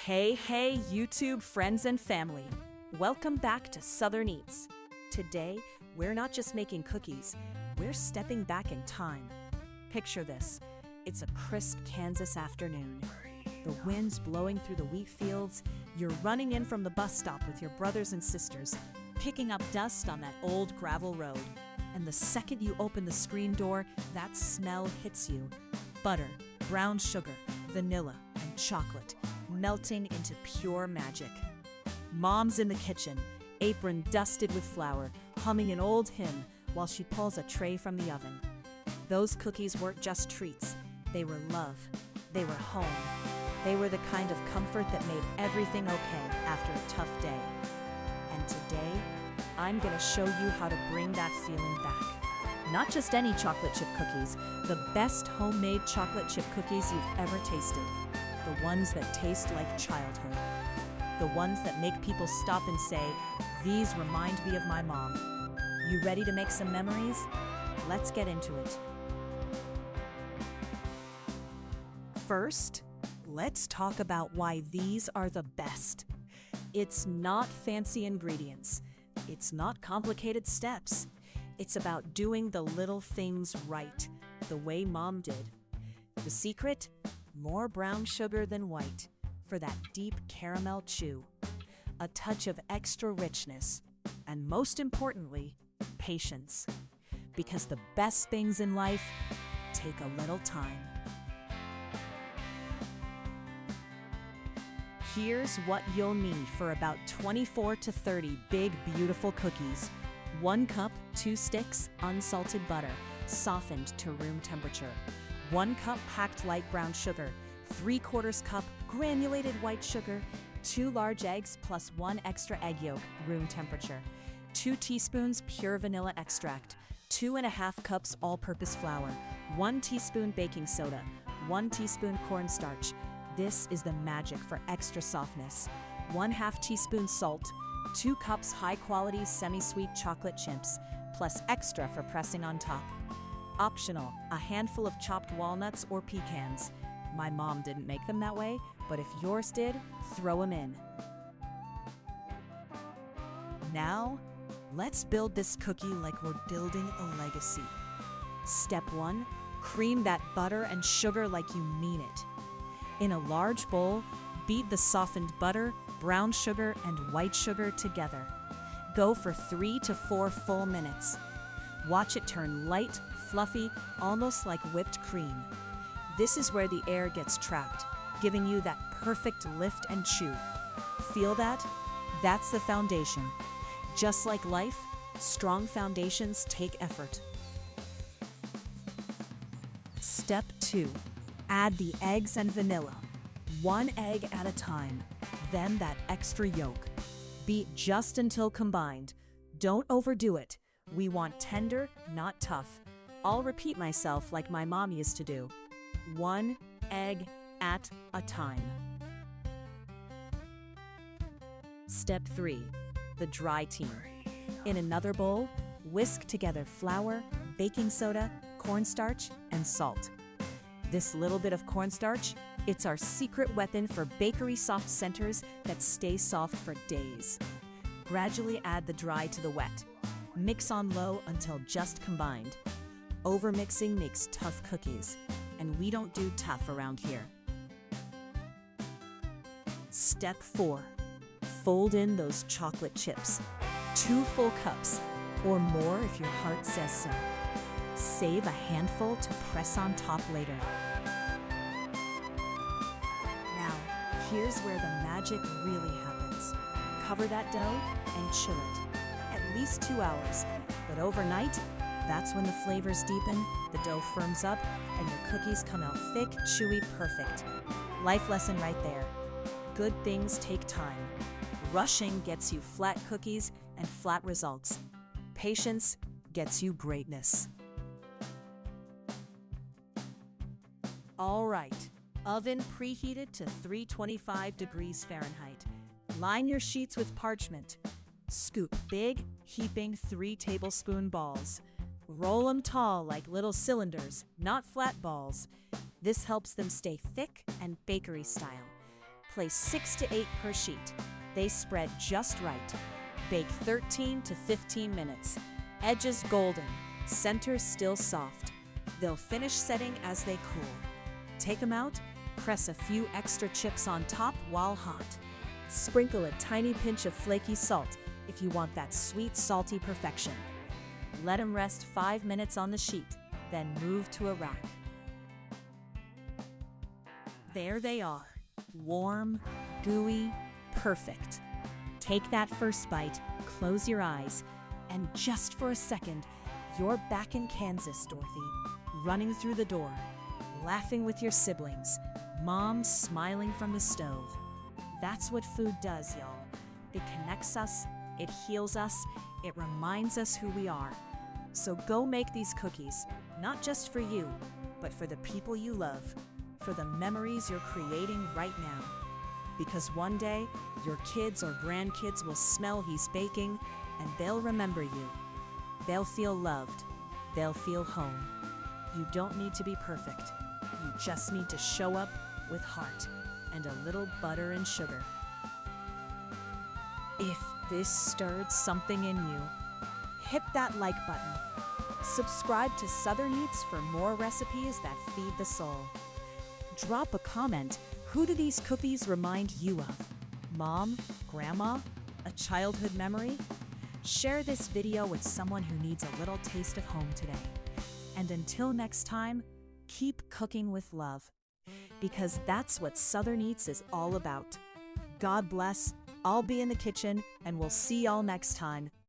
Hey, YouTube friends and family. Welcome back to Southern Eats. Today, we're not just making cookies, we're stepping back in time. Picture this. It's a crisp Kansas afternoon. The wind's blowing through the wheat fields. You're running in from the bus stop with your brothers and sisters, picking up dust on that old gravel road. And the second you open the screen door, that smell hits you. Butter, brown sugar, vanilla, and chocolate, melting into pure magic. Mom's in the kitchen, apron dusted with flour, humming an old hymn while she pulls a tray from the oven. Those cookies weren't just treats. They were love. They were home. They were the kind of comfort that made everything okay after a tough day. And today, I'm gonna show you how to bring that feeling back. Not just any chocolate chip cookies, the best homemade chocolate chip cookies you've ever tasted. The ones that taste like childhood. The ones that make people stop and say, "These remind me of my mom." You ready to make some memories? Let's get into it. First, let's talk about why these are the best. It's not fancy ingredients. It's not complicated steps. It's about doing the little things right, the way Mom did. The secret? More brown sugar than white for that deep caramel chew. A touch of extra richness. And most importantly, patience. Because the best things in life take a little time. Here's what you'll need for about 24 to 30 big, beautiful cookies. 1 cup, 2 sticks, unsalted butter, softened to room temperature. 1 cup packed light brown sugar, 3/4 cup granulated white sugar, 2 large eggs plus 1 extra egg yolk, room temperature. 2 teaspoons pure vanilla extract, 2½ cups all-purpose flour, 1 teaspoon baking soda, 1 teaspoon cornstarch. This is the magic for extra softness. 1/2 teaspoon salt, 2 cups high-quality semi-sweet chocolate chips, plus extra for pressing on top. Optional, a handful of chopped walnuts or pecans. My mom didn't make them that way, but if yours did, throw them in. Now, let's build this cookie like we're building a legacy. Step 1, cream that butter and sugar like you mean it. In a large bowl, beat the softened butter, brown sugar, and white sugar together. Go for 3 to 4 full minutes. Watch it turn light, fluffy, almost like whipped cream. This is where the air gets trapped, giving you that perfect lift and chew. Feel that? That's the foundation. Just like life, strong foundations take effort. Step 2. Add the eggs and vanilla. 1 egg at a time, then that extra yolk. Beat just until combined. Don't overdo it. We want tender, not tough. I'll repeat myself like my mom used to do. 1 egg at a time. Step 3. The dry team. In another bowl, whisk together flour, baking soda, cornstarch, and salt. This little bit of cornstarch, it's our secret weapon for bakery soft centers that stay soft for days. Gradually add the dry to the wet. Mix on low until just combined. Overmixing makes tough cookies, and we don't do tough around here. Step 4. Fold in those chocolate chips. 2 full cups, or more if your heart says so. Save a handful to press on top later. Now, here's where the magic really happens. Cover that dough and chill it. At least 2 hours, but overnight, that's when the flavors deepen, the dough firms up, and your cookies come out thick, chewy, perfect. Life lesson right there. Good things take time. Rushing gets you flat cookies and flat results. Patience gets you greatness. All right, oven preheated to 325 degrees Fahrenheit. Line your sheets with parchment. Scoop big, heaping 3 tablespoon balls. Roll them tall like little cylinders, not flat balls. This helps them stay thick and bakery style. Place 6 to 8 per sheet. They spread just right. Bake 13 to 15 minutes. Edges golden, center still soft. They'll finish setting as they cool. Take them out, press a few extra chips on top while hot. Sprinkle a tiny pinch of flaky salt if you want that sweet, salty perfection. Let them rest 5 minutes on the sheet, then move to a rack. There they are, warm, gooey, perfect. Take that first bite, close your eyes, and just for a second, you're back in Kansas, Dorothy, running through the door, laughing with your siblings, mom smiling from the stove. That's what food does, y'all. It connects us, it heals us, it reminds us who we are. So go make these cookies, not just for you, but for the people you love, for the memories you're creating right now. Because one day, your kids or grandkids will smell he's baking, and they'll remember you. They'll feel loved. They'll feel home. You don't need to be perfect. You just need to show up with heart and a little butter and sugar. If this stirred something in you, hit that like button. Subscribe to Southern Eats for more recipes that feed the soul. Drop a comment. Who do these cookies remind you of? Mom? Grandma? A childhood memory? Share this video with someone who needs a little taste of home today. And until next time, keep cooking with love, because that's what Southern Eats is all about. God bless. I'll be in the kitchen, and we'll see y'all next time.